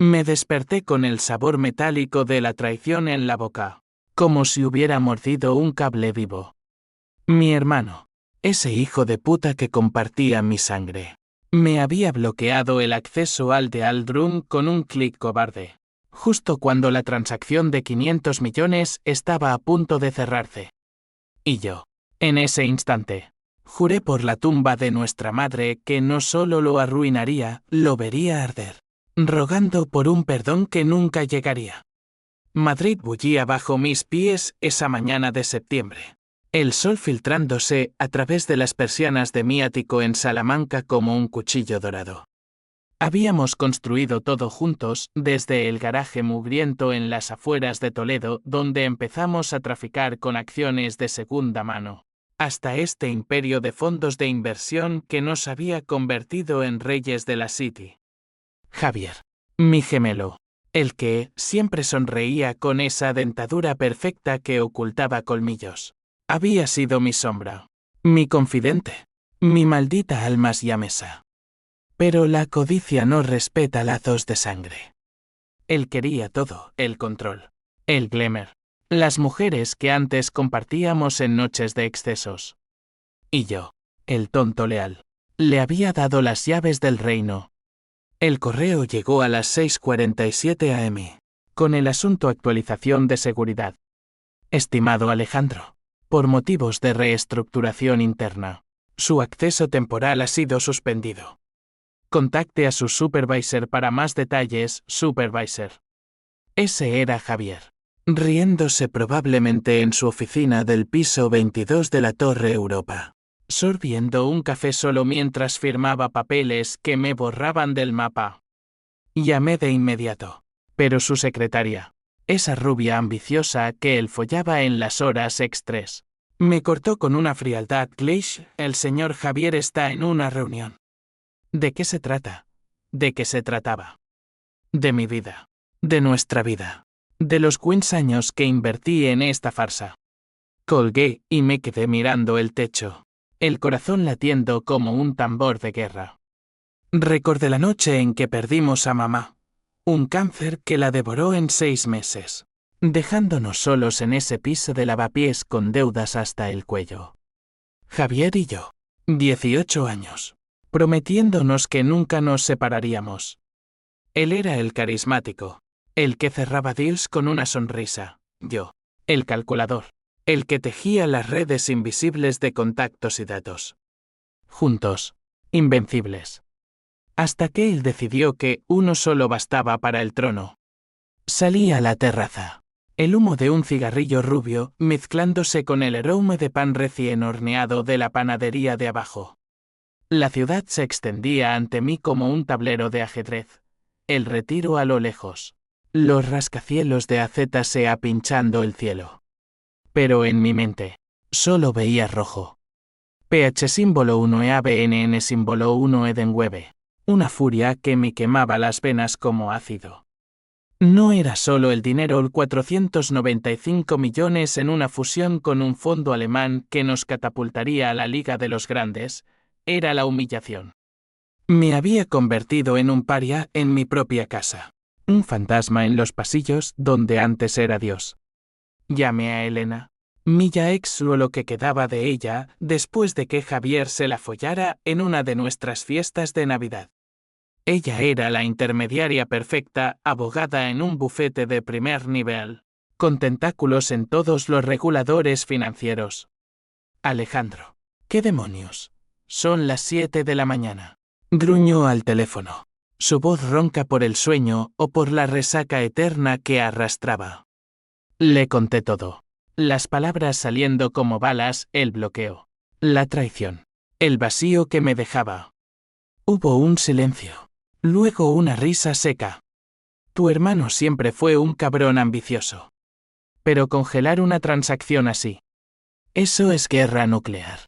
Me desperté con el sabor metálico de la traición en la boca, como si hubiera mordido un cable vivo. Mi hermano, ese hijo de puta que compartía mi sangre, me había bloqueado el acceso al The Aldrum con un clic cobarde, justo cuando la transacción de 500 millones estaba a punto de cerrarse. Y yo, en ese instante, juré por la tumba de nuestra madre que no solo lo arruinaría, lo vería arder, rogando por un perdón que nunca llegaría. Madrid bullía bajo mis pies esa mañana de septiembre, el sol filtrándose a través de las persianas de mi ático en Salamanca como un cuchillo dorado. Habíamos construido todo juntos, desde el garaje mugriento en las afueras de Toledo, donde empezamos a traficar con acciones de segunda mano, hasta este imperio de fondos de inversión que nos había convertido en reyes de la City. Javier, mi gemelo, el que siempre sonreía con esa dentadura perfecta que ocultaba colmillos, había sido mi sombra, mi confidente, mi maldita alma siamesa. Pero la codicia no respeta lazos de sangre. Él quería todo, el control, el glamour, las mujeres que antes compartíamos en noches de excesos. Y yo, el tonto leal, le había dado las llaves del reino. El correo llegó a las 6:47 am, con el asunto actualización de seguridad. Estimado Alejandro, por motivos de reestructuración interna, su acceso temporal ha sido suspendido. Contacte a su supervisor para más detalles, supervisor. Ese era Javier, riéndose probablemente en su oficina del piso 22 de la Torre Europa, sorbiendo un café solo mientras firmaba papeles que me borraban del mapa. Llamé de inmediato, pero su secretaria, esa rubia ambiciosa que él follaba en las horas extras, me cortó con una frialdad cliché: el señor Javier está en una reunión. ¿De qué se trata? ¿De qué se trataba? De mi vida. De nuestra vida. De los 15 años que invertí en esta farsa. Colgué y me quedé mirando el techo, el corazón latiendo como un tambor de guerra. Recordé la noche en que perdimos a mamá. Un cáncer que la devoró en 6 meses, dejándonos solos en ese piso de lavapiés con deudas hasta el cuello. Javier y yo, 18 años. Prometiéndonos que nunca nos separaríamos. Él era el carismático, el que cerraba deals con una sonrisa, yo, el calculador, el que tejía las redes invisibles de contactos y datos. Juntos, invencibles. Hasta que él decidió que uno solo bastaba para el trono. Salí a la terraza, el humo de un cigarrillo rubio mezclándose con el aroma de pan recién horneado de la panadería de abajo. La ciudad se extendía ante mí como un tablero de ajedrez. El Retiro a lo lejos. Los rascacielos de AZSEA pinchando el cielo. Pero en mi mente, solo veía rojo. PH símbolo 1 EABNN símbolo 1 Edenwebe. Una furia que me quemaba las venas como ácido. No era solo el dinero, el 495 millones en una fusión con un fondo alemán que nos catapultaría a la Liga de los Grandes. Era la humillación. Me había convertido en un paria en mi propia casa. Un fantasma en los pasillos donde antes era Dios. Llamé a Elena, mi ya ex o lo que quedaba de ella, después de que Javier se la follara en una de nuestras fiestas de Navidad. Ella era la intermediaria perfecta, abogada en un bufete de primer nivel, con tentáculos en todos los reguladores financieros. Alejandro, ¿qué demonios? Son las 7 de la mañana. Gruñó al teléfono. Su voz ronca por el sueño o por la resaca eterna que arrastraba. Le conté todo. Las palabras saliendo como balas, el bloqueo, la traición, el vacío que me dejaba. Hubo un silencio. Luego una risa seca. Tu hermano siempre fue un cabrón ambicioso. Pero congelar una transacción así. Eso es guerra nuclear.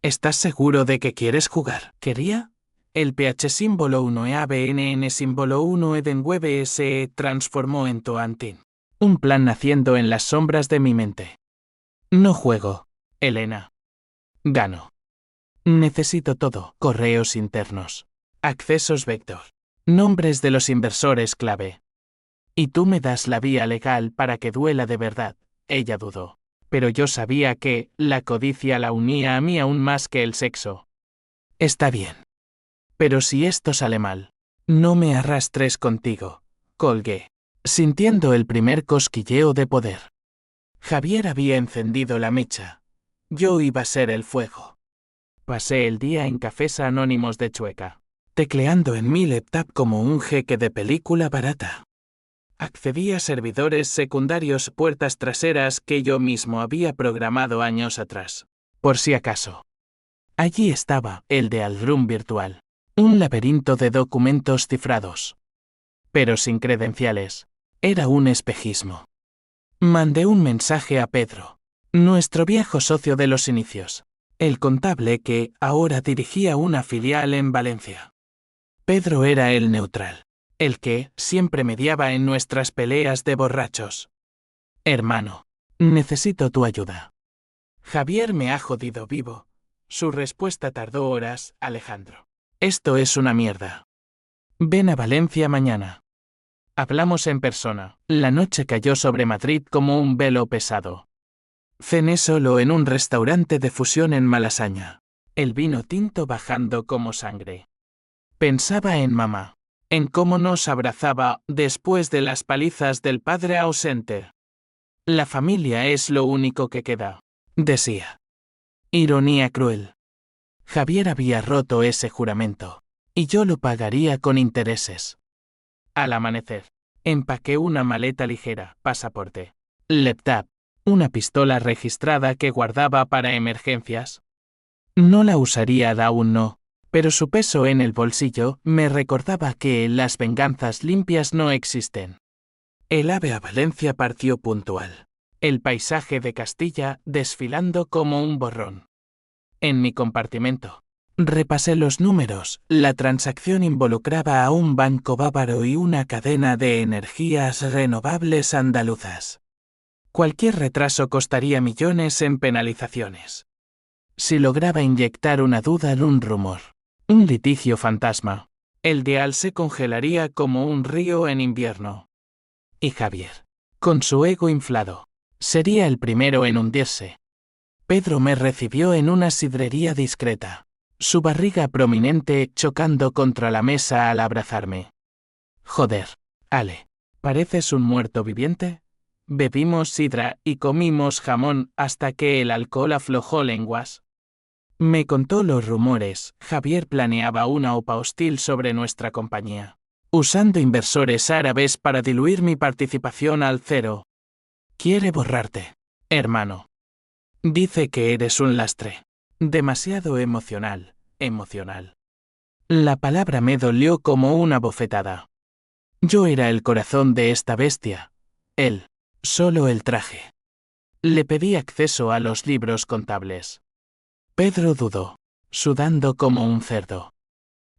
¿Estás seguro de que quieres jugar? ¿Quería? El PH símbolo 1 EABNN símbolo 1 Edenwebe se transformó en Toantin. Un plan naciendo en las sombras de mi mente. No juego, Elena. Gano. Necesito todo. Correos internos. Accesos vector. Nombres de los inversores clave. Y tú me das la vía legal para que duela de verdad, ella dudó. Pero yo sabía que la codicia la unía a mí aún más que el sexo. Está bien. Pero si esto sale mal, no me arrastres contigo, colgué, sintiendo el primer cosquilleo de poder. Javier había encendido la mecha. Yo iba a ser el fuego. Pasé el día en cafés anónimos de Chueca, tecleando en mi laptop como un jeque de película barata. Accedí a servidores secundarios, puertas traseras que yo mismo había programado años atrás. Por si acaso. Allí estaba el de Alrum virtual. Un laberinto de documentos cifrados. Pero sin credenciales. Era un espejismo. Mandé un mensaje a Pedro, nuestro viejo socio de los inicios, el contable que ahora dirigía una filial en Valencia. Pedro era el neutral, el que siempre mediaba en nuestras peleas de borrachos. Hermano, necesito tu ayuda. Javier me ha jodido vivo. Su respuesta tardó horas, Alejandro. Esto es una mierda. Ven a Valencia mañana. Hablamos en persona. La noche cayó sobre Madrid como un velo pesado. Cené solo en un restaurante de fusión en Malasaña. El vino tinto bajando como sangre. Pensaba en mamá. En cómo nos abrazaba después de las palizas del padre ausente. La familia es lo único que queda, decía. Ironía cruel. Javier había roto ese juramento, y yo lo pagaría con intereses. Al amanecer, empaqué una maleta ligera, pasaporte, laptop, una pistola registrada que guardaba para emergencias. No la usaría aún no, pero su peso en el bolsillo me recordaba que las venganzas limpias no existen. El AVE a Valencia partió puntual. El paisaje de Castilla desfilando como un borrón. En mi compartimento. Repasé los números. La transacción involucraba a un banco bávaro y una cadena de energías renovables andaluzas. Cualquier retraso costaría millones en penalizaciones. Si lograba inyectar una duda en un rumor, un litigio fantasma, el dial se congelaría como un río en invierno. Y Javier, con su ego inflado, sería el primero en hundirse. Pedro me recibió en una sidrería discreta, su barriga prominente chocando contra la mesa al abrazarme. Joder, Ale, ¿pareces un muerto viviente? Bebimos sidra y comimos jamón hasta que el alcohol aflojó lenguas. Me contó los rumores. Javier planeaba una OPA hostil sobre nuestra compañía, usando inversores árabes para diluir mi participación al cero. Quiere borrarte, hermano. Dice que eres un lastre. Demasiado emocional. La palabra me dolió como una bofetada. Yo era el corazón de esta bestia. Él, solo el traje. Le pedí acceso a los libros contables. Pedro dudó, sudando como un cerdo.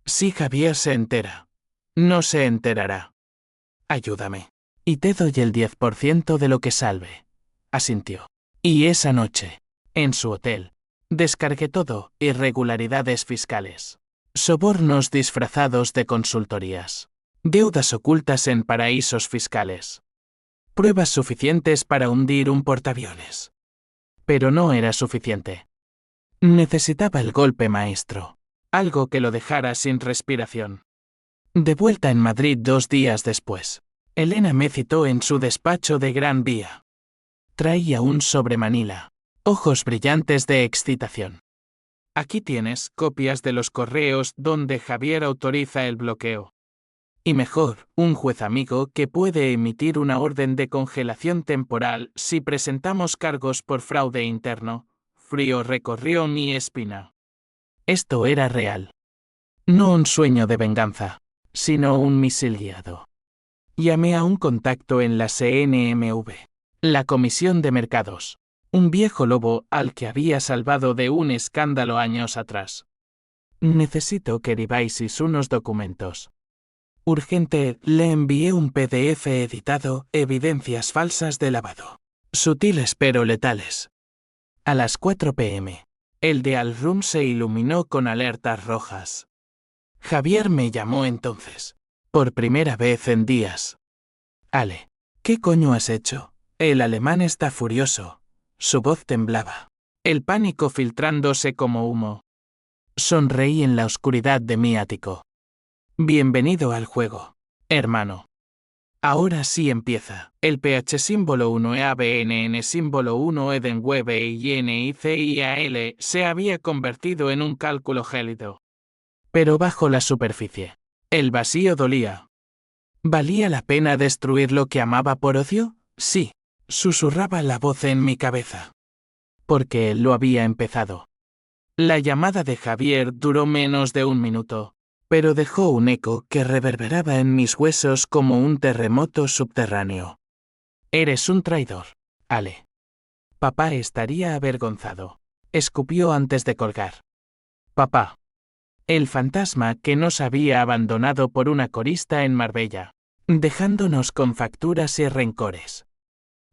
Si Javier se entera. No se enterará. Ayúdame. Y te doy el 10% de lo que salve. Asintió. Y esa noche, en su hotel, descargué todo: irregularidades fiscales, sobornos disfrazados de consultorías, deudas ocultas en paraísos fiscales. Pruebas suficientes para hundir un portaaviones. Pero no era suficiente. Necesitaba el golpe maestro, algo que lo dejara sin respiración. De vuelta en Madrid 2 días después, Elena me citó en su despacho de Gran Vía. Traía un sobre Manila, ojos brillantes de excitación. Aquí tienes copias de los correos donde Javier autoriza el bloqueo. Y mejor, un juez amigo que puede emitir una orden de congelación temporal si presentamos cargos por fraude interno. Frío recorrió mi espina. Esto era real. No un sueño de venganza, sino un misil guiado. Llamé a un contacto en la CNMV, la Comisión de Mercados, un viejo lobo al que había salvado de un escándalo años atrás. Necesito que reviséis unos documentos. Urgente, le envié un PDF editado, evidencias falsas de lavado. Sutiles pero letales. A las 4 p.m., el dial room se iluminó con alertas rojas. Javier me llamó entonces. Por primera vez en días. Ale, ¿qué coño has hecho? El alemán está furioso. Su voz temblaba. El pánico filtrándose como humo. Sonreí en la oscuridad de mi ático. Bienvenido al juego, hermano. Ahora sí empieza. El PH símbolo 1 EABNN símbolo 1 Edenweb INICIAL se había convertido en un cálculo gélido. Pero bajo la superficie. El vacío dolía. ¿Valía la pena destruir lo que amaba por ocio? Sí, susurraba la voz en mi cabeza. Porque él lo había empezado. La llamada de Javier duró menos de un minuto, pero dejó un eco que reverberaba en mis huesos como un terremoto subterráneo. Eres un traidor, Ale. Papá estaría avergonzado. Escupió antes de colgar. Papá. El fantasma que nos había abandonado por una corista en Marbella, dejándonos con facturas y rencores.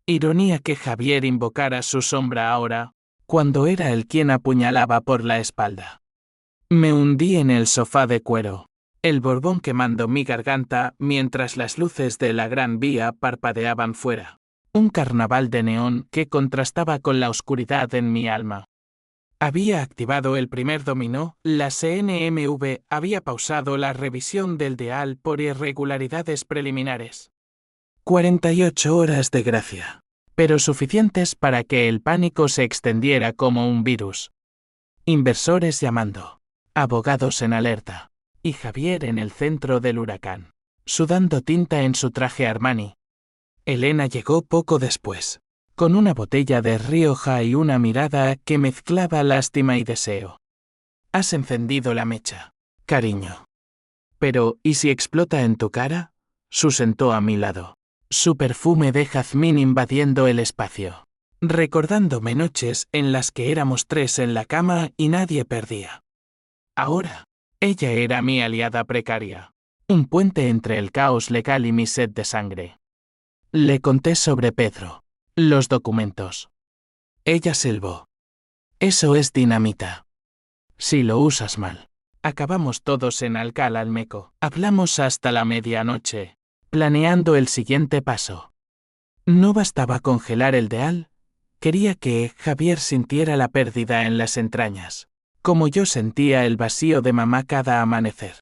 Ironía que Javier invocara su sombra ahora, cuando era él quien apuñalaba por la espalda. Me hundí en el sofá de cuero, el borbón quemando mi garganta mientras las luces de la Gran Vía parpadeaban fuera. Un carnaval de neón que contrastaba con la oscuridad en mi alma. Había activado el primer dominó, la CNMV había pausado la revisión del dial por irregularidades preliminares. 48 horas de gracia, pero suficientes para que el pánico se extendiera como un virus. Inversores llamando, abogados en alerta, y Javier en el centro del huracán, sudando tinta en su traje Armani. Elena llegó poco después, con una botella de Rioja y una mirada que mezclaba lástima y deseo. Has encendido la mecha, cariño. Pero, ¿y si explota en tu cara? Susentó a mi lado. Su perfume de jazmín invadiendo el espacio. Recordándome noches en las que éramos 3 en la cama y nadie perdía. Ahora, ella era mi aliada precaria. Un puente entre el caos legal y mi sed de sangre. Le conté sobre Pedro. Los documentos. Ella silbó. Eso es dinamita. Si lo usas mal. Acabamos todos en Alcalá Almeco. Hablamos hasta la medianoche, planeando el siguiente paso. No bastaba congelar el dial. Quería que Javier sintiera la pérdida en las entrañas, como yo sentía el vacío de mamá cada amanecer.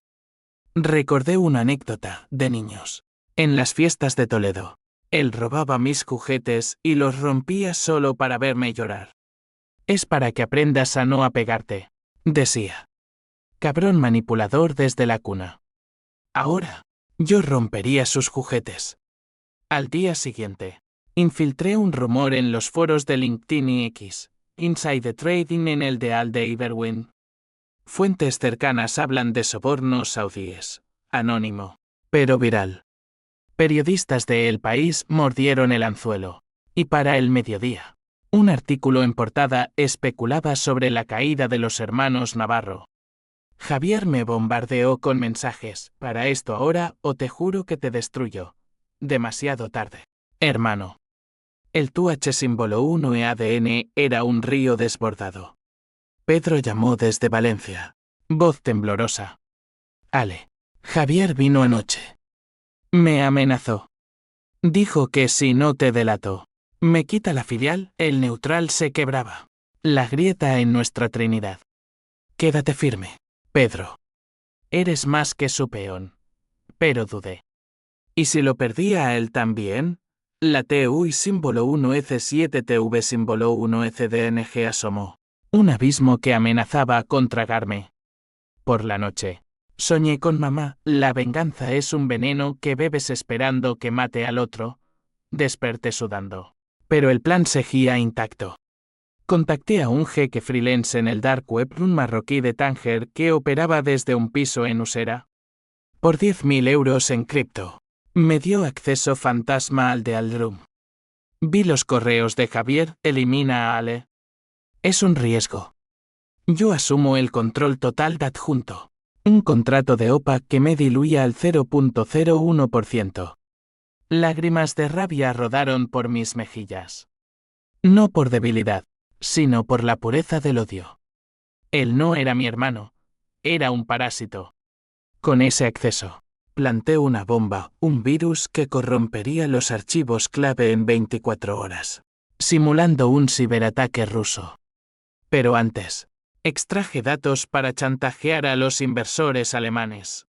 Recordé una anécdota de niños. En las fiestas de Toledo. Él robaba mis juguetes y los rompía solo para verme llorar. Es para que aprendas a no apegarte, decía. Cabrón manipulador desde la cuna. Ahora, yo rompería sus juguetes. Al día siguiente, infiltré un rumor en los foros de LinkedIn y X, Inside Trading en el de Alde Iberwin. Fuentes cercanas hablan de sobornos saudíes, anónimo, pero viral. Periodistas de El País mordieron el anzuelo. Y para el mediodía, un artículo en portada especulaba sobre la caída de los hermanos Navarro. Javier me bombardeó con mensajes, para esto ahora o te juro que te destruyo. Demasiado tarde. Hermano. El TUH símbolo 1 EADN era un río desbordado. Pedro llamó desde Valencia. Voz temblorosa. Ale. Javier vino anoche. Me amenazó. Dijo que si no te delato, me quita la filial, el neutral se quebraba. La grieta en nuestra Trinidad. Quédate firme, Pedro. Eres más que su peón. Pero dudé. ¿Y si lo perdía a él también? La TU y símbolo 1 EC7 TV símbolo 1 ECDNG asomó. Un abismo que amenazaba con tragarme. Por la noche. Soñé con mamá, la venganza es un veneno que bebes esperando que mate al otro. Desperté sudando. Pero el plan seguía intacto. Contacté a un jeque freelance en el dark web, un marroquí de Tánger que operaba desde un piso en Usera. Por 10.000 euros en cripto. Me dio acceso fantasma al de Aldrum. Vi los correos de Javier, elimina a Ale. Es un riesgo. Yo asumo el control total de adjunto. Un contrato de OPA que me diluía al 0.01%. Lágrimas de rabia rodaron por mis mejillas. No por debilidad, sino por la pureza del odio. Él no era mi hermano, era un parásito. Con ese acceso, Planté una bomba, un virus que corrompería los archivos clave en 24 horas, simulando un ciberataque ruso. Pero antes, extraje datos para chantajear a los inversores alemanes.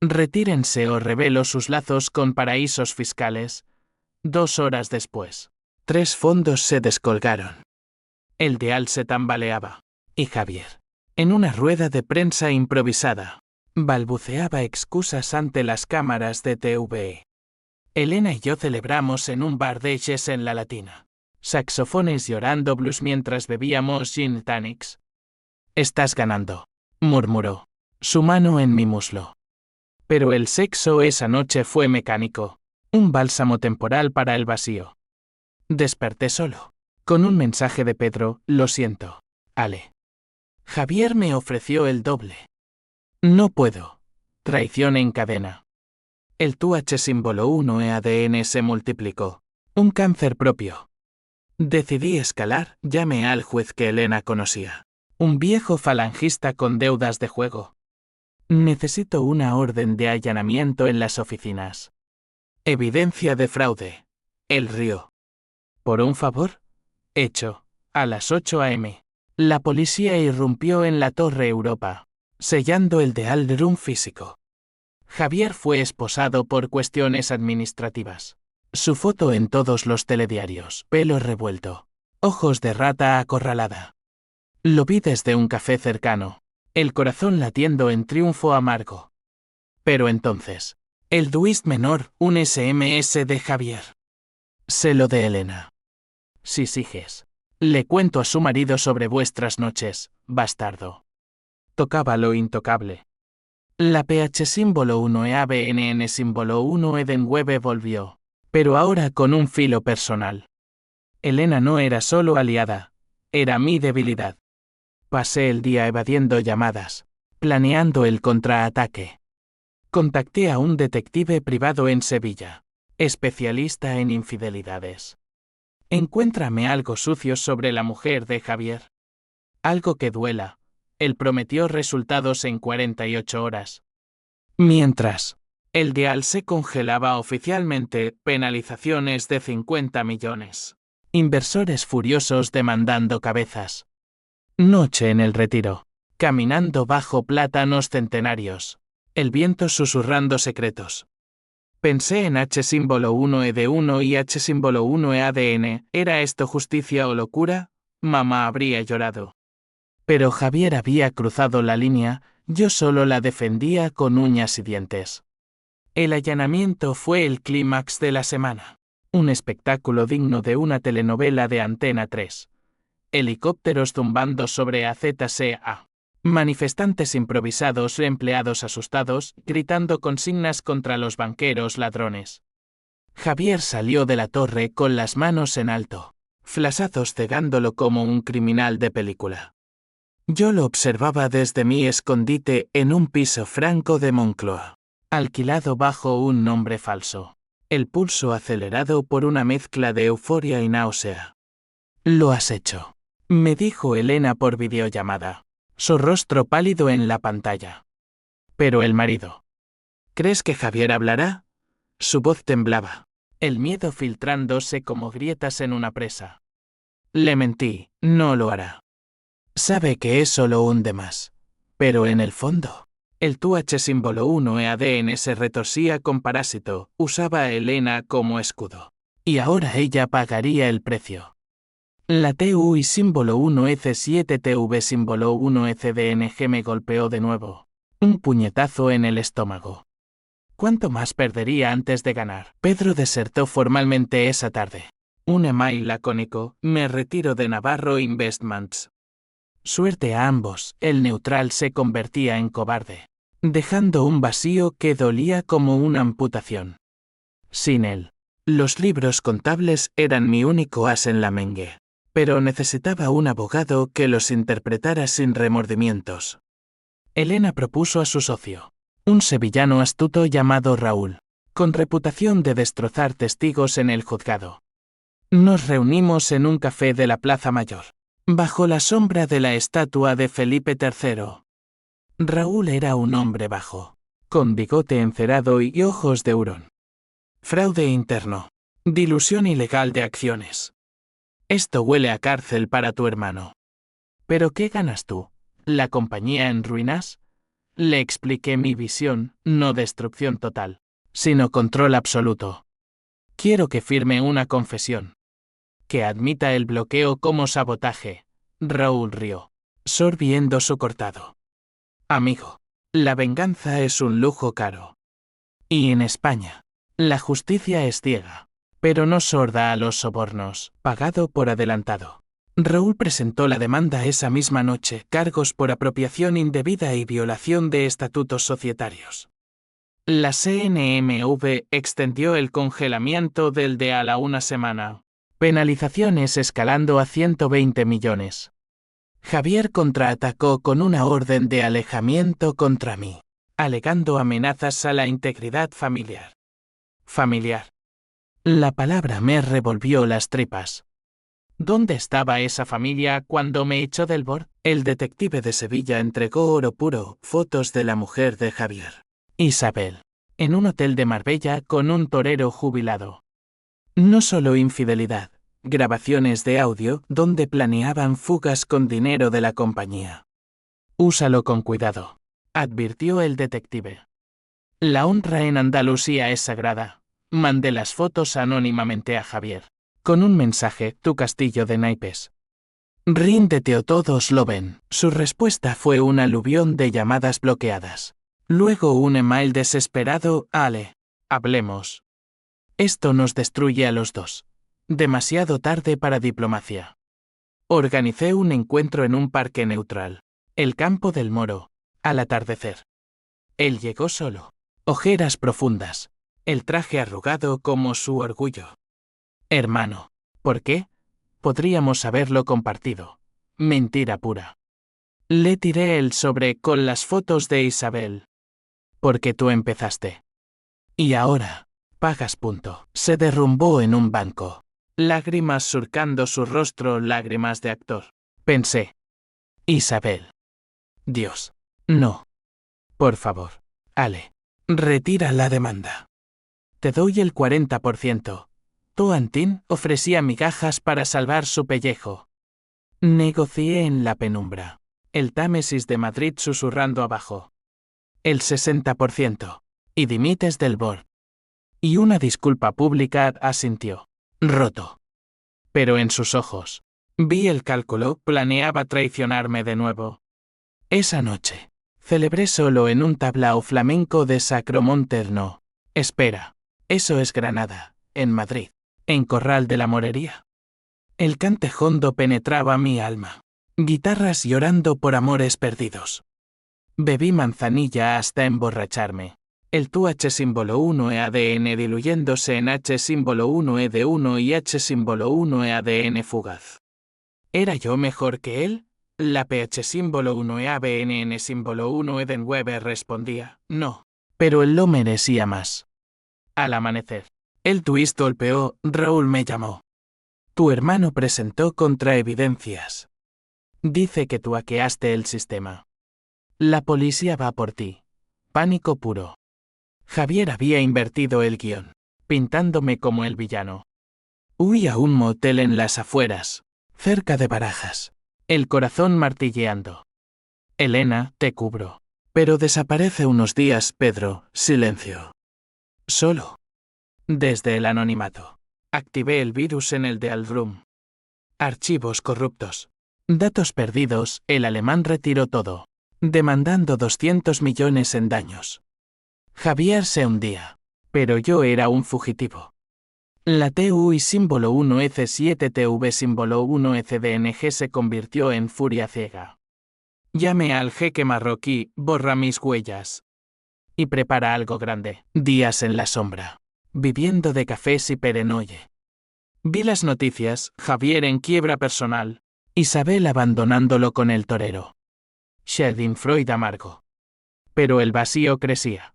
Retírense o revelo sus lazos con paraísos fiscales. 2 horas después, 3 fondos se descolgaron. El dial se tambaleaba, y Javier, en una rueda de prensa improvisada, balbuceaba excusas ante las cámaras de TV. Elena y yo celebramos en un bar de jazz en la Latina. Saxofones llorando blues mientras bebíamos gin tonics. Estás ganando, murmuró, su mano en mi muslo. Pero el sexo esa noche fue mecánico, un bálsamo temporal para el vacío. Desperté solo, con un mensaje de Pedro: lo siento, Ale. Javier me ofreció el doble. No puedo. Traición en cadena. El TUH símbolo 1 ADN se multiplicó. Un cáncer propio. Decidí escalar, llamé al juez que Elena conocía. Un viejo falangista con deudas de juego. Necesito una orden de allanamiento en las oficinas. Evidencia de fraude. Él rió. ¿Por un favor? Hecho. A las 8 a.m. La policía irrumpió en la Torre Europa, sellando el dial room físico. Javier fue esposado por cuestiones administrativas. Su foto en todos los telediarios, pelo revuelto, ojos de rata acorralada. Lo vi desde un café cercano, el corazón latiendo en triunfo amargo. Pero entonces, el twist menor, un SMS de Javier. Sé lo de Elena. Si sigues, le cuento a su marido sobre vuestras noches, bastardo. Tocaba lo intocable. La PH símbolo 1 ABNN símbolo 1 Edenwebe volvió, pero ahora con un filo personal. Elena no era solo aliada, era mi debilidad. Pasé el día evadiendo llamadas, planeando el contraataque. Contacté a un detective privado en Sevilla, especialista en infidelidades. Encuéntrame algo sucio sobre la mujer de Javier. Algo que duela. Él prometió resultados en 48 horas. Mientras, el dial se congelaba oficialmente, penalizaciones de 50 millones. Inversores furiosos demandando cabezas. Noche en el Retiro. Caminando bajo plátanos centenarios. El viento susurrando secretos. Pensé en H símbolo 1 ED1 y H símbolo 1 ADN. ¿Era esto justicia o locura? Mamá habría llorado. Pero Javier había cruzado la línea, yo solo la defendía con uñas y dientes. El allanamiento fue el clímax de la semana. Un espectáculo digno de una telenovela de Antena 3. Helicópteros zumbando sobre AZCA. Manifestantes improvisados, empleados asustados, gritando consignas contra los banqueros ladrones. Javier salió de la torre con las manos en alto, flasazos cegándolo como un criminal de película. Yo lo observaba desde mi escondite en un piso franco de Moncloa, alquilado bajo un nombre falso, el pulso acelerado por una mezcla de euforia y náusea. «Lo has hecho», me dijo Elena por videollamada, su rostro pálido en la pantalla. Pero el marido. ¿Crees que Javier hablará? Su voz temblaba, el miedo filtrándose como grietas en una presa. Le mentí, no lo hará. Sabe que es solo un de más. Pero en el fondo, el TUH símbolo 1 ADN se retorcía con parásito, usaba a Elena como escudo. Y ahora ella pagaría el precio. La TU y símbolo 1 EC7 TV símbolo 1 ECDNG me golpeó de nuevo. Un puñetazo en el estómago. ¿Cuánto más perdería antes de ganar? Pedro desertó formalmente esa tarde. Un email lacónico: me retiro de Navarro Investments. Suerte a ambos, el neutral se convertía en cobarde, dejando un vacío que dolía como una amputación. Sin él, los libros contables eran mi único as en la mengue, pero necesitaba un abogado que los interpretara sin remordimientos. Elena propuso a su socio, un sevillano astuto llamado Raúl, con reputación de destrozar testigos en el juzgado. Nos reunimos en un café de la Plaza Mayor, bajo la sombra de la estatua de Felipe III. Raúl era un hombre bajo, con bigote encerado y ojos de hurón. Fraude interno. Dilución ilegal de acciones. Esto huele a cárcel para tu hermano. ¿Pero qué ganas tú? ¿La compañía en ruinas? Le expliqué mi visión, no destrucción total, sino control absoluto. Quiero que firme una confesión. Que admita el bloqueo como sabotaje. Raúl rió, sorbiendo su cortado. Amigo, la venganza es un lujo caro. Y en España, la justicia es ciega, pero no sorda a los sobornos, pagado por adelantado. Raúl presentó la demanda esa misma noche, cargos por apropiación indebida y violación de estatutos societarios. La CNMV extendió el congelamiento del DEAL a una semana. Penalizaciones escalando a 120 millones. Javier contraatacó con una orden de alejamiento contra mí, alegando amenazas a la integridad familiar. Familiar. La palabra me revolvió las tripas. ¿Dónde estaba esa familia cuando me echó del BOR? El detective de Sevilla entregó oro puro, fotos de la mujer de Javier, Isabel, en un hotel de Marbella con un torero jubilado. No solo infidelidad, grabaciones de audio donde planeaban fugas con dinero de la compañía. Úsalo con cuidado, advirtió el detective. La honra en Andalucía es sagrada. Mandé las fotos anónimamente a Javier, con un mensaje, tu castillo de naipes. Ríndete o todos lo ven. Su respuesta fue un aluvión de llamadas bloqueadas. Luego un email desesperado, Ale, hablemos. Esto nos destruye a los dos. Demasiado tarde para diplomacia. Organicé un encuentro en un parque neutral, el Campo del Moro, al atardecer. Él llegó solo, ojeras profundas, el traje arrugado como su orgullo. Hermano, ¿por qué? Podríamos haberlo compartido. Mentira pura. Le tiré el sobre con las fotos de Isabel. Porque tú empezaste. Y ahora, pagas. Se derrumbó en un banco. Lágrimas surcando su rostro, lágrimas de actor. Pensé. Isabel. Dios. No. Por favor, Ale. Retira la demanda. Te doy el 40%. Toantín ofrecía migajas para salvar su pellejo. Negocié en la penumbra. El Támesis de Madrid susurrando abajo. El 60%. Y dimites del BOR. Y una disculpa pública asintió. Roto. Pero en sus ojos. Vi el cálculo, planeaba traicionarme de nuevo. Esa noche. Celebré solo en un tablao flamenco de Sacromonterno. Espera. Eso es Granada, en Madrid. En Corral de la Morería. El cante hondo penetraba mi alma. Guitarras llorando por amores perdidos. Bebí manzanilla hasta emborracharme. El tu H símbolo 1 e ADN diluyéndose en H símbolo 1 e de 1 y H símbolo 1 e ADN fugaz. ¿Era yo mejor que él? La PH símbolo 1 e ABNN símbolo 1 e de 9 respondía, no. Pero él lo merecía más. Al amanecer. El twist golpeó, Raúl me llamó. Tu hermano presentó contraevidencias. Dice que tú hackeaste el sistema. La policía va por ti. Pánico puro. Javier había invertido el guión, pintándome como el villano. Huí a un motel en las afueras, cerca de Barajas, el corazón martilleando. Elena, te cubro. Pero desaparece unos días, Pedro, silencio. Solo. Desde el anonimato. Activé el virus en el de Alroom. Archivos corruptos. Datos perdidos, el alemán retiró todo, demandando 200 millones en daños. Javier se hundía, pero yo era un fugitivo. La TU y símbolo 1EC7TV símbolo 1ECDNG se convirtió en furia ciega. Llame al jeque marroquí, borra mis huellas. Y prepara algo grande. Días en la sombra. Viviendo de cafés y perenoye. Vi las noticias, Javier en quiebra personal. Isabel abandonándolo con el torero. Schadenfreude amargo. Pero el vacío crecía.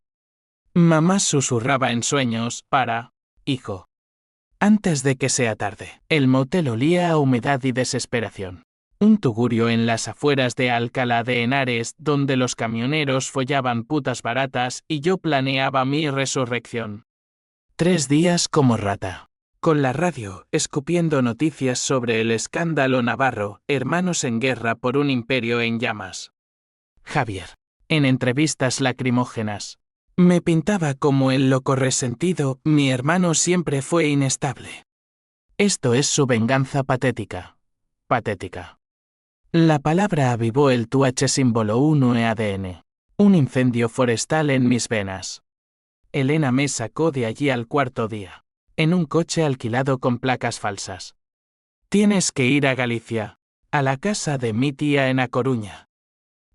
Mamá susurraba en sueños, para, hijo. Antes de que sea tarde. El motel olía a humedad y desesperación. Un tugurio en las afueras de Alcalá de Henares donde los camioneros follaban putas baratas y yo planeaba mi resurrección. 3 días como rata. Con la radio, escupiendo noticias sobre el escándalo navarro, hermanos en guerra por un imperio en llamas. Javier. En entrevistas lacrimógenas. Me pintaba como el loco resentido, mi hermano siempre fue inestable. Esto es su venganza patética. Patética. La palabra avivó el TH símbolo 1 ADN. Un incendio forestal en mis venas. Elena me sacó de allí al 4.º día. En un coche alquilado con placas falsas. Tienes que ir a Galicia, a la casa de mi tía en A Coruña.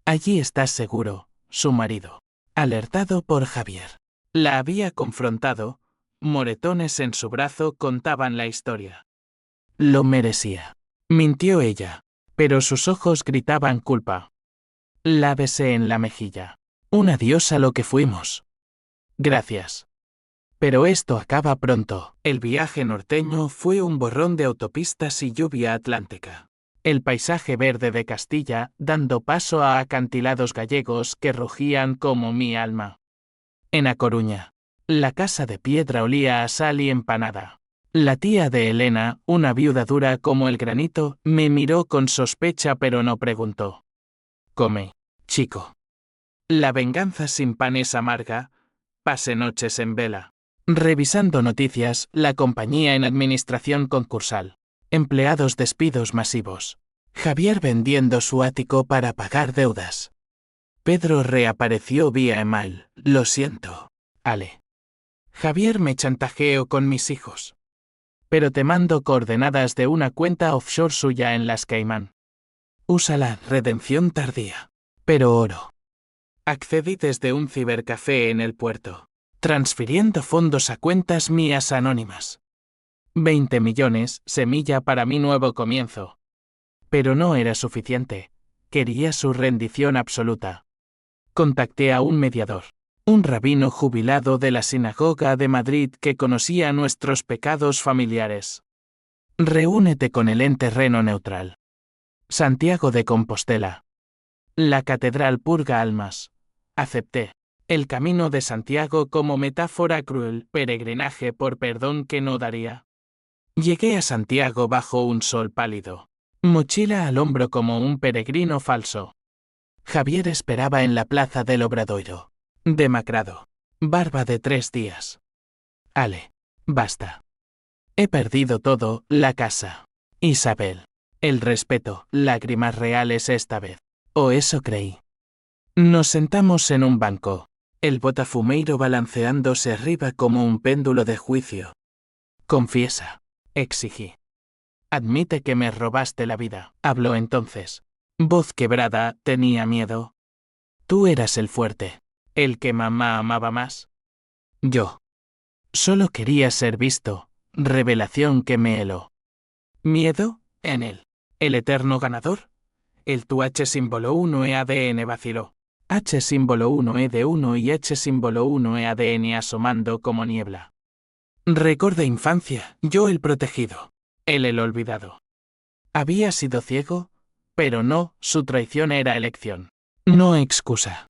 Allí estás seguro, su marido. Alertado por Javier. La había confrontado, moretones en su brazo contaban la historia. Lo merecía. Mintió ella, pero sus ojos gritaban culpa. La besé en la mejilla. Un adiós a lo que fuimos. Gracias. Pero esto acaba pronto. El viaje norteño fue un borrón de autopistas y lluvia atlántica. El paisaje verde de Castilla dando paso a acantilados gallegos que rugían como mi alma. En A Coruña, la casa de piedra olía a sal y empanada. La tía de Elena, una viuda dura como el granito, me miró con sospecha pero no preguntó. Come, chico. La venganza sin pan es amarga. Pase noches en vela. Revisando noticias, la compañía en administración concursal. Empleados despidos masivos. Javier vendiendo su ático para pagar deudas. Pedro reapareció vía email. Lo siento, Ale. Javier me chantajeó con mis hijos. Pero te mando coordenadas de una cuenta offshore suya en las Caimán. Úsala, redención tardía. Pero oro. Accedí desde un cibercafé en el puerto. Transfiriendo fondos a cuentas mías anónimas. 20 millones, semilla para mi nuevo comienzo. Pero no era suficiente. Quería su rendición absoluta. Contacté a un mediador. Un rabino jubilado de la sinagoga de Madrid que conocía nuestros pecados familiares. Reúnete con él en terreno neutral. Santiago de Compostela. La catedral purga almas. Acepté. El camino de Santiago como metáfora cruel, peregrinaje por perdón que no daría. Llegué a Santiago bajo un sol pálido. Mochila al hombro como un peregrino falso. Javier esperaba en la plaza del Obradoiro. Demacrado. Barba de 3 días. Ale. Basta. He perdido todo, la casa. Isabel. El respeto, lágrimas reales esta vez. O eso creí. Nos sentamos en un banco. El botafumeiro balanceándose arriba como un péndulo de juicio. Confiesa. Exigí. Admite que me robaste la vida. Habló entonces. Voz quebrada, tenía miedo. Tú eras el fuerte. El que mamá amaba más. Yo. Solo quería ser visto. Revelación que me heló. ¿Miedo? En él. ¿El eterno ganador? El tu H símbolo 1 ADN vaciló. H símbolo 1 de 1 y H símbolo 1 ADN asomando como niebla. Recuerdo infancia, yo el protegido. Él el olvidado. Había sido ciego, pero no, su traición era elección. No excusa.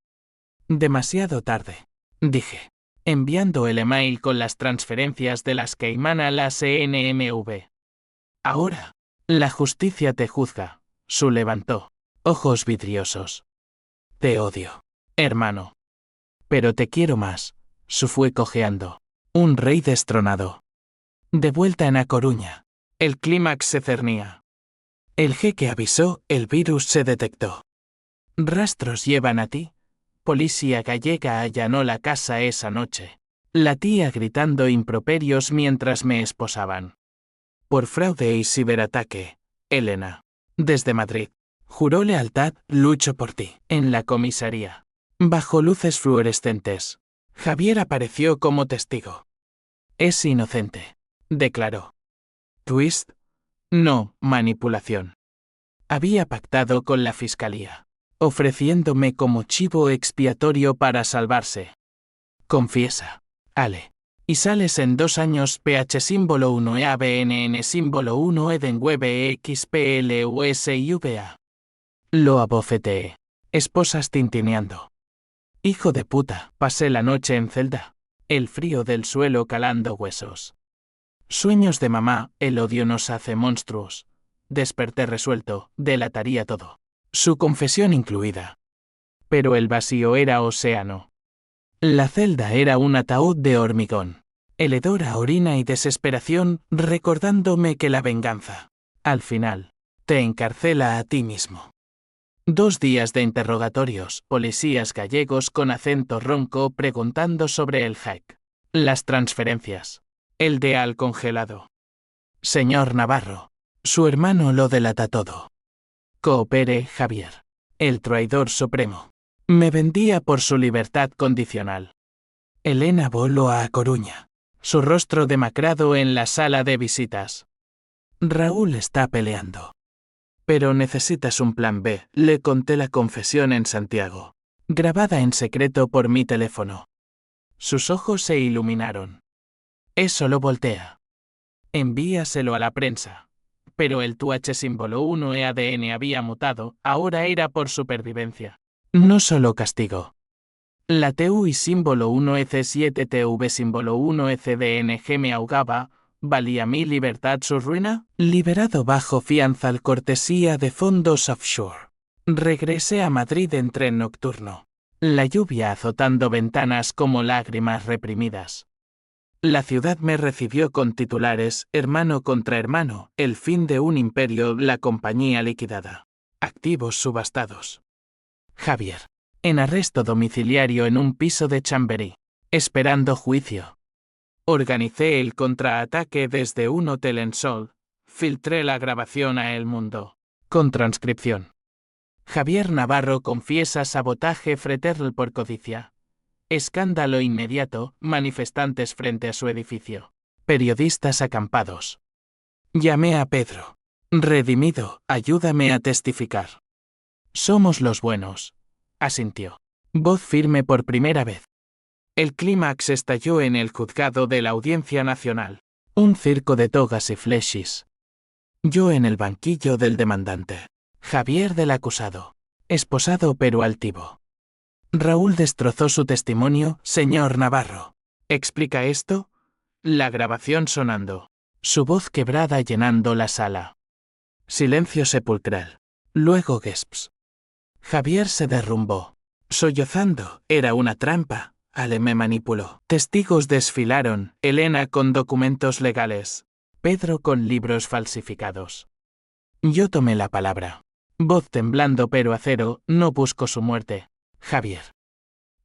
Demasiado tarde, dije, enviando el email con las transferencias de las Caimán a la CNMV. Ahora, la justicia te juzga, su levantó, ojos vidriosos. Te odio, hermano. Pero te quiero más, su fue cojeando. Un rey destronado. De vuelta en A Coruña. El clímax se cernía. El jeque avisó, el virus se detectó. Rastros llevan a ti. Policía gallega allanó la casa esa noche. La tía gritando improperios mientras me esposaban. Por fraude y ciberataque, Elena. Desde Madrid. Juró lealtad, lucho por ti. En la comisaría. Bajo luces fluorescentes. Javier apareció como testigo. Es inocente. Declaró. Twist. No, manipulación. Había pactado con la fiscalía, ofreciéndome como chivo expiatorio para salvarse. Confiesa, Ale. Y sales en 2 años PH símbolo 1 EABNN símbolo 1 Edenweb XPLUSIVA. Lo abofeteé. Esposas tintineando. Hijo de puta, pasé la noche en celda. El frío del suelo calando huesos. Sueños de mamá, el odio nos hace monstruos. Desperté resuelto, delataría todo. Su confesión incluida. Pero el vacío era océano. La celda era un ataúd de hormigón. El hedor a orina y desesperación, recordándome que la venganza, al final, te encarcela a ti mismo. 2 días de interrogatorios, policías gallegos con acento ronco preguntando sobre el hack, las transferencias, el de al congelado. Señor Navarro, su hermano lo delata todo. Coopere, Javier. El traidor supremo. Me vendía por su libertad condicional. Elena voló a Coruña. Su rostro demacrado en la sala de visitas. Raúl está peleando. Pero necesitas un plan B, le conté la confesión en Santiago. Grabada en secreto por mi teléfono. Sus ojos se iluminaron. Eso lo voltea. Envíaselo a la prensa. Pero el TUH símbolo 1 EADN había mutado, ahora era por supervivencia. No solo castigo. La TU y símbolo 1 EC7TV símbolo 1 ECDNG me ahogaba, ¿valía mi libertad su ruina? Liberado bajo fianza al cortesía de fondos offshore. Regresé a Madrid en tren nocturno. La lluvia azotando ventanas como lágrimas reprimidas. La ciudad me recibió con titulares, hermano contra hermano, el fin de un imperio, la compañía liquidada. Activos subastados. Javier. En arresto domiciliario en un piso de Chamberí. Esperando juicio. Organicé el contraataque desde un hotel en Sol. Filtré la grabación a El Mundo. Con transcripción. Javier Navarro confiesa sabotaje freterl por codicia. Escándalo inmediato, manifestantes frente a su edificio. Periodistas acampados. Llamé a Pedro. Redimido, ayúdame a testificar. Somos los buenos. Asintió. Voz firme por primera vez. El clímax estalló en el juzgado de la Audiencia Nacional. Un circo de togas y flechis. Yo en el banquillo del demandante. Javier del acusado. Esposado pero altivo. Raúl destrozó su testimonio, señor Navarro. ¿Explica esto? La grabación sonando. Su voz quebrada llenando la sala. Silencio sepulcral. Luego gesps. Javier se derrumbó. Sollozando, era una trampa. Ale me manipuló. Testigos desfilaron, Elena con documentos legales. Pedro con libros falsificados. Yo tomé la palabra. Voz temblando pero acero, no busco su muerte. Javier.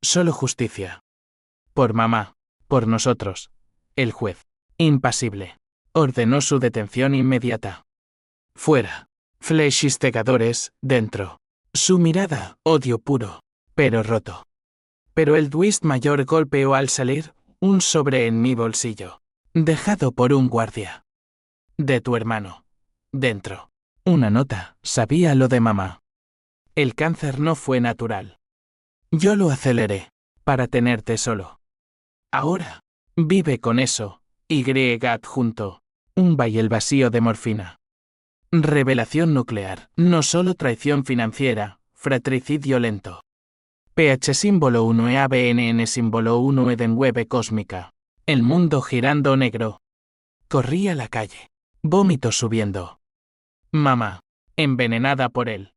Solo justicia. Por mamá. Por nosotros. El juez. Impasible. Ordenó su detención inmediata. Fuera. Flechis cegadores, dentro. Su mirada, odio puro. Pero roto. Pero el twist mayor golpeó al salir, un sobre en mi bolsillo. Dejado por un guardia. De tu hermano. Dentro. Una nota, sabía lo de mamá. El cáncer no fue natural. Yo lo aceleré, para tenerte solo. Ahora, vive con eso, Y adjunto, un el vacío de morfina. Revelación nuclear, no solo traición financiera, fratricidio lento. PH símbolo 1 EABNN símbolo 1 Edenweb cósmica. El mundo girando negro. Corrí a la calle. Vómito subiendo. Mamá, envenenada por él.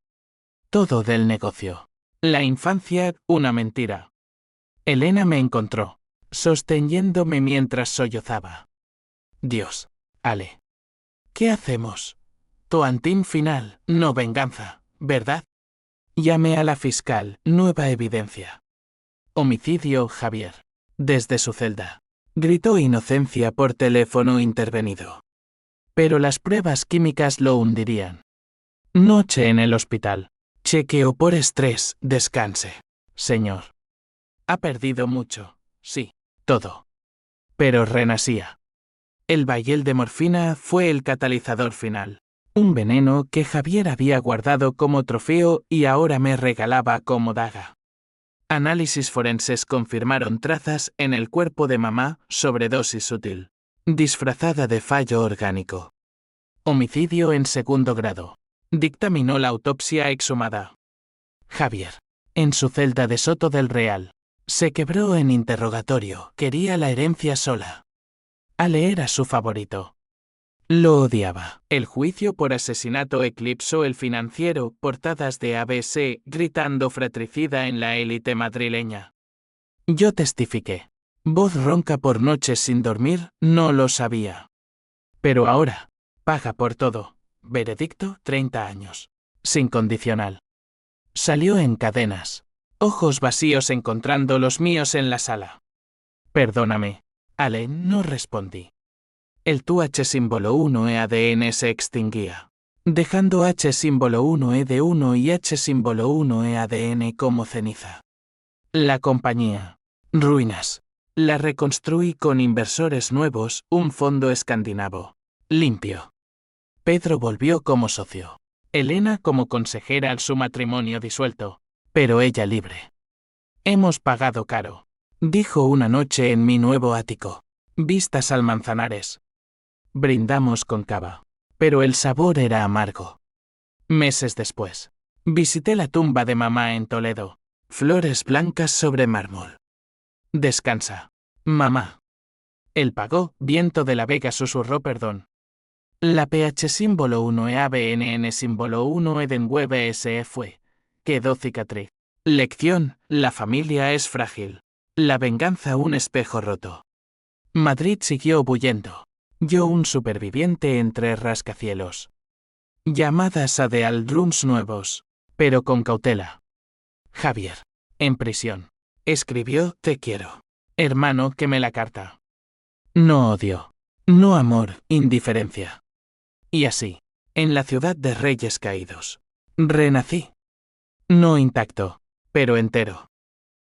Todo del negocio. La infancia, una mentira. Elena me encontró, sosteniéndome mientras sollozaba. Dios, Ale. ¿Qué hacemos? Toantín final, no venganza, ¿verdad? Llamé a la fiscal, nueva evidencia. Homicidio, Javier. Desde su celda. Gritó inocencia por teléfono intervenido. Pero las pruebas químicas lo hundirían. Noche en el hospital. Chequeo por estrés, descanse. Señor. Ha perdido mucho, sí, todo. Pero renacía. El bayel de morfina fue el catalizador final. Un veneno que Javier había guardado como trofeo y ahora me regalaba como daga. Análisis forenses confirmaron trazas en el cuerpo de mamá, sobredosis sutil, disfrazada de fallo orgánico. Homicidio en segundo grado. Dictaminó la autopsia exhumada. Javier, en su celda de Soto del Real, se quebró en interrogatorio. Quería la herencia sola. Ale era su favorito. Lo odiaba. El juicio por asesinato eclipsó el Financiero, portadas de ABC, gritando fratricida en la élite madrileña. Yo testifiqué. Voz ronca por noches sin dormir, no lo sabía. Pero ahora, paga por todo. Veredicto, 30 años. Sin condicional. Salió en cadenas. Ojos vacíos encontrando los míos en la sala. Perdóname. Ale, no respondí. El tu H símbolo 1 ADN se extinguía, dejando H símbolo 1 ED1 y H símbolo 1 ADN como ceniza. La compañía. Ruinas. La reconstruí con inversores nuevos, un fondo escandinavo. Limpio. Pedro volvió como socio. Elena como consejera al su matrimonio disuelto, pero ella libre. Hemos pagado caro, dijo una noche en mi nuevo ático. Vistas al Manzanares. Brindamos con cava, pero el sabor era amargo. Meses después, visité la tumba de mamá en Toledo. Flores blancas sobre mármol. Descansa, mamá. Él pagó, Viento de la Vega susurró perdón. La PH símbolo 1 ABNN símbolo 1 Edenweb SE fue. Quedó cicatriz. Lección, la familia es frágil. La venganza un espejo roto. Madrid siguió bullendo. Yo un superviviente entre rascacielos. Llamadas a de Aldrums nuevos, pero con cautela. Javier, en prisión. Escribió, te quiero. Hermano, queme la carta. No odio. No amor, indiferencia. Y así, en la ciudad de Reyes Caídos. Renací. No intacto, pero entero.